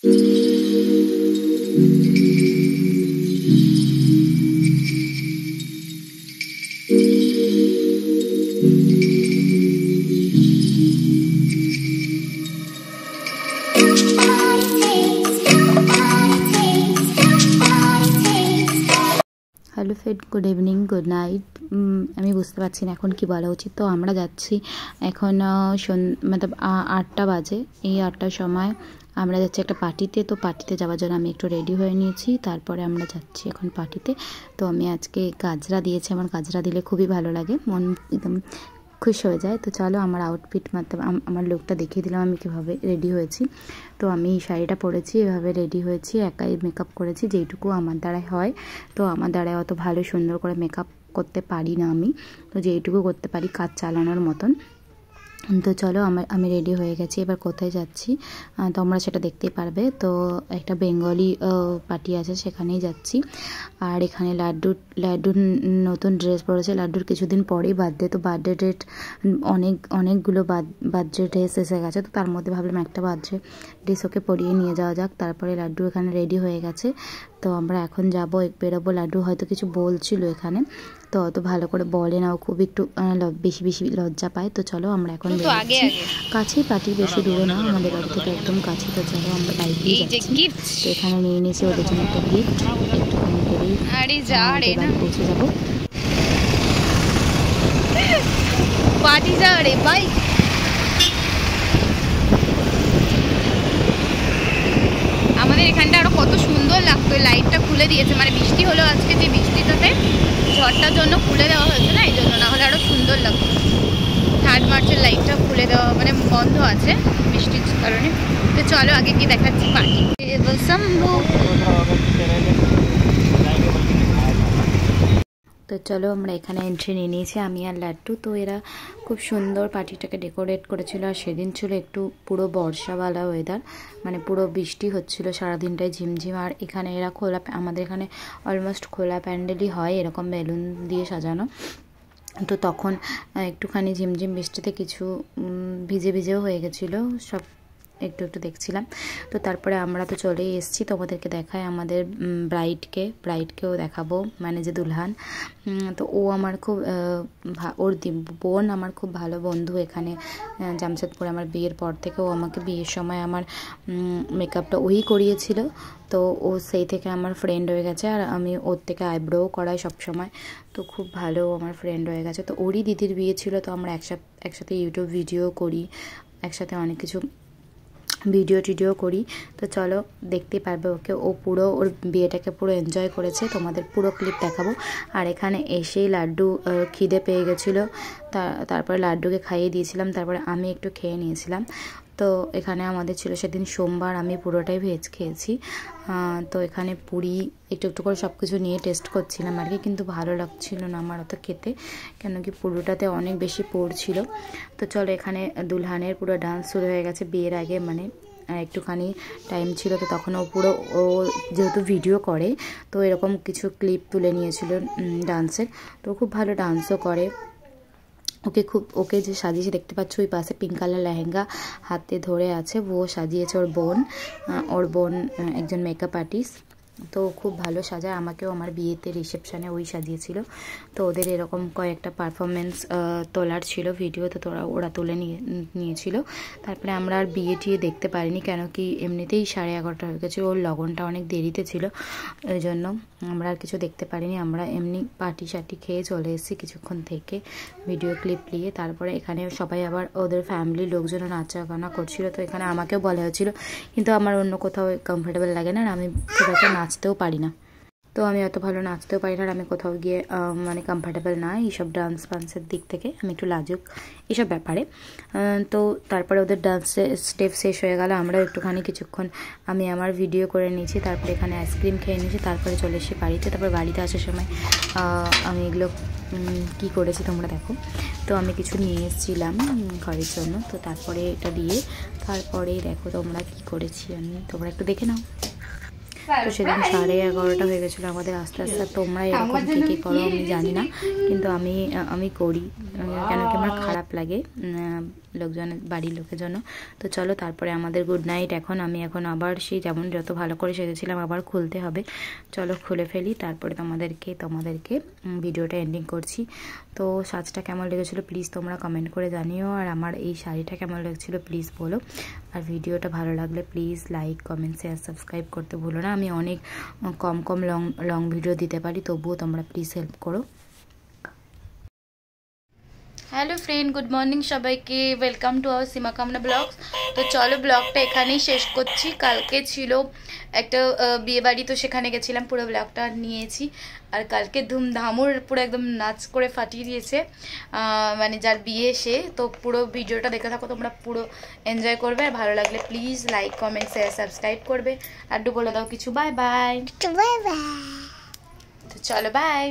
Hello friend, good evening, good night. আমি বুঝতে পারছি না এখন কি বলা উচিত। তো আমরা যাচ্ছি এখন মতলব 8টা বাজে। এই 8টার সময় আমরা যাচ্ছি একটা পার্টিতে। তো পার্টিতে যাওয়ার জন্য আমি একটু রেডি হয়ে নিয়েছি, তারপরে আমরা যাচ্ছি এখন পার্টিতে। তো আমি আজকে গাজরা দিয়েছি, আমার গাজরা দিলে খুবই ভালো লাগে, মন একদম খুশি হয়ে যায়। তো চলো আমার আউটফিট মতলব আমার লুকটা দেখিয়ে দিলাম আমি কীভাবে রেডি হয়েছি। তো আমি শাড়িটা পরেছি, এভাবে রেডি হয়েছি, একাই মেকআপ করেছি যেইটুকু আমার দ্বারাই হয়। তো আমার দ্বারাই অত ভালো সুন্দর করে মেকআপ করতে পারি না আমি, তো যেইটুকু করতে পারি কাজ চালানোর মতন। তো চলো আমি রেডি হয়ে গেছি, এবার কোথায় যাচ্ছি তোমরা সেটা দেখতেই পারবে। তো একটা বেঙ্গলি পার্টি আছে, সেখানেই যাচ্ছি। আর এখানে লাড্ডুর নতুন ড্রেস পরেছে। লাড্ডুর কিছুদিন পরেই বার্থডে, তো বার্থডে ডেট অনেকগুলো বার্থডে ড্রেস এসে গেছে। তো তার মধ্যে ভাবলাম একটা বার্থডে ড্রেস ওকে পরিয়ে নিয়ে যাওয়া যাক। তারপরে লাড্ডু এখানে রেডি হয়ে গেছে, তো আমরা এখন যাবো, বেরোবো। লাড্ডু হয়তো কিছু বলছিল এখানে, তো অত ভালো করে বলে না, ও খুব একটু বেশি লজ্জা পায়। তো চলো আমরা এখন কাছেই পার্টি, বেশি দূরে না, আমাদের বাড়ি থেকে একদম কাছে। তো চলো আমরা বাইকেই যাচ্ছি। তো এখানে নিয়ে নিয়েছি ওদের জন্য একটা গিফট, একটুখানি গেলেই বাড়ি পৌঁছে যাবো। আমাদের এখানটা আরো কত সুন্দর লাগতো, লাইটটা খুলে দিয়েছে, মানে বৃষ্টি হলো আজকে, যে বৃষ্টিটাতে ঝড়টার জন্য খুলে দেওয়া হয়েছে না, এই জন্য, না হলে আরো সুন্দর লাগতো। 3 মার্চের লাইটটা খুলে দেওয়া মানে বন্ধ আছে বৃষ্টির কারণে। তো চলো আগে কি দেখাচ্ছি পার্টি। তো চলো আমরা এখানে এন্ট্রি নিয়ে নিয়েছি, আমি আর লাড্ডু। তো এরা খুব সুন্দর পার্টিটাকে ডেকোরেট করেছিল। আর সেদিন ছিল একটু পুরো বর্ষাওয়ালা ওয়েদার, মানে পুরো বৃষ্টি হচ্ছিল সারাদিনটাই ঝিমঝিম। আর এখানে এরা আমাদের এখানে অলমোস্ট খোলা প্যান্ডেলই হয়, এরকম বেলুন দিয়ে সাজানো। তো তখন একটুখানি ঝিমঝিম বৃষ্টিতে কিছু ভিজেও হয়ে গেছিলো, সব একটু দেখছিলাম। তো তারপরে আমরা তো চলেই এসেছি, তোমাদেরকে দেখায় আমাদের ব্রাইডকেও দেখাবো, মানে যে দুলহান। তো ও আমার খুব ওর বোন আমার খুব ভালো বন্ধু এখানে জামশেদপুরে। আমার বিয়ের পর থেকে ও আমাকে বিয়ের সময় আমার মেকআপটা ওই করিয়েছিল। তো ও সেই থেকে আমার ফ্রেন্ড হয়ে গেছে, আর আমি ওর থেকে আইব্রোও করাই সবসময়। তো খুব ভালো আমার ফ্রেন্ড হয়ে গেছে। তো ওরই দিদির বিয়ে ছিল, তো আমরা একসাথে ইউটিউব ভিডিও করি, একসাথে অনেক কিছু ভিডিও করি। তো চলো দেখতেই পারবে ওকে, ও পুরো ওর বিয়েটাকে পুরো এনজয় করেছে, তোমাদের পুরো ক্লিপ দেখাবো। আর এখানে এসেই লাড্ডু খিদে পেয়ে গেছিলো, তারপরে লাড্ডুকে খাইয়ে দিয়েছিলাম, তারপরে আমি একটু খেয়ে নিয়েছিলাম। তো এখানে আমাদের ছিল সেদিন সোমবার, আমি পুরোটাই ভেজ খেয়েছি। তো এখানে পুরি একটু করে সব কিছু নিয়ে টেস্ট করছিলাম আর কি, কিন্তু ভালো লাগছিল না আমার অত খেতে, কেন কি পুরোটাতে অনেক বেশি পড়ছিল। তো চলো এখানে দুলহানের পুরো ডান্স শুরু হয়ে গেছে বিয়ের আগে, মানে একটুখানি টাইম ছিল। তো তখন ও যেহেতু ভিডিও করে, তো এরকম কিছু ক্লিপ তুলে নিয়েছিল ডান্সের। তো খুব ভালো ডান্সও করে। ওকে যে সাজিয়েছে দেখতে পাচ্ছ, ওই পাশে পিঙ্ক কালার লেহেঙ্গা হাতে ধরে আছে, ও সাজিয়েছে ওর বোন একজন মেকআপ আর্টিস্ট। তো খুব ভালো সাজায়, আমাকেও আমার বিয়েতে রিসেপশানে ওই সাজিয়েছিল। তো ওদের এরকম কয়েকটা পারফরমেন্স তোলার ছিল ভিডিও, তো ওরা তুলে নিয়েছিল। তারপরে আমরা আর বিয়ে দেখতে পারিনি, কেন কি এমনিতেই 11:30 হয়ে গেছে, ওর লগনটা অনেক দেরিতে ছিল, ওই জন্য আমরা আর কিছু দেখতে পারিনি। আমরা এমনি পার্টি খেয়ে চলে এসেছি কিছুক্ষণ থেকে ভিডিও ক্লিপ নিয়ে। তারপরে এখানে সবাই আবার ওদের ফ্যামিলির লোকজনও নাচা গানা করছিল। তো এখানে আমাকেও বলা হয়েছিল, কিন্তু আমার অন্য কোথাও কমফোর্টেবল লাগে না, আর আমি খুব একটা নাচতেও পারি না। তো আমি অত ভালো নাচতেও পারি না, আর আমি কোথাও গিয়ে মানে কমফোর্টেবল না এইসব ডান্স ফান্সের দিক থেকে, আমি একটু লাজুক এইসব ব্যাপারে। তো তারপরে ওদের ডান্সের স্টেপ শেষ হয়ে গেল, আমরা একটুখানি কিছুক্ষণ আমি আমার ভিডিও করে নিয়েছি, তারপরে এখানে আইসক্রিম খেয়ে নিয়েছি, তারপরে চলে এসে বাড়িতে। তারপরে বাড়িতে আসার সময় আমি এগুলো কী করেছি তোমরা দেখো। তো আমি কিছু নিয়ে এসেছিলাম ঘরের জন্য, তো তারপরে এটা দিয়ে তারপরে দেখো তোমরা কী করেছি আমি, তোমরা একটু দেখে নাও। তো সেদিন 11:30 হয়ে গেছিলো আমাদের আস্তে আস্তে। তোমরা এরকম কী করো আমি জানি না, কিন্তু আমি করি, কেন কি আমার খারাপ লাগে লোকজনের, বাড়ির লোকের জন্য। তো চলো তারপরে আমাদের গুড নাইট। এখন আবার সেই যেমন যত ভালো করে সেজেছিলাম আবার খুলতে হবে। চলো খুলে ফেলি, তারপরে তোমাদেরকে ভিডিওটা এন্ডিং করছি। তো সাজটা কেমন লেগেছিলো প্লিজ তোমরা কমেন্ট করে জানিও, আর আমার এই শাড়িটা কেমন লেগেছিলো প্লিজ বলো। আর ভিডিওটা ভালো লাগলে please like, comment, share, subscribe করতে ভুলো না। আমি অনেক কম লং ভিডিও দিতে পারি, তবুও তোমরা প্লিজ হেল্প করো। হ্যালো ফ্রেন্ড, গুড মর্নিং সবাইকে, ওয়েলকাম টু আওয়ার সীমা কামনা ব্লগস। তো চলো ব্লগটা এখানেই শেষ করছি। কালকে ছিল একটা বিয়ে বাড়ি, তো সেখানে গেছিলাম, পুরো ব্লগটা নিয়েছি। আর কালকে ধুমধামুর পুরো একদম নাচ করে ফাটিয়ে দিয়েছে, মানে যার বিয়ে সে। তো পুরো ভিডিওটা দেখে থাকো, তোমরা পুরো এনজয় করবে। আর ভালো লাগলে please like, comment, share, subscribe করবে। আর একটু বলে দাও কিছু, বাই বাই। তো চলো বাই।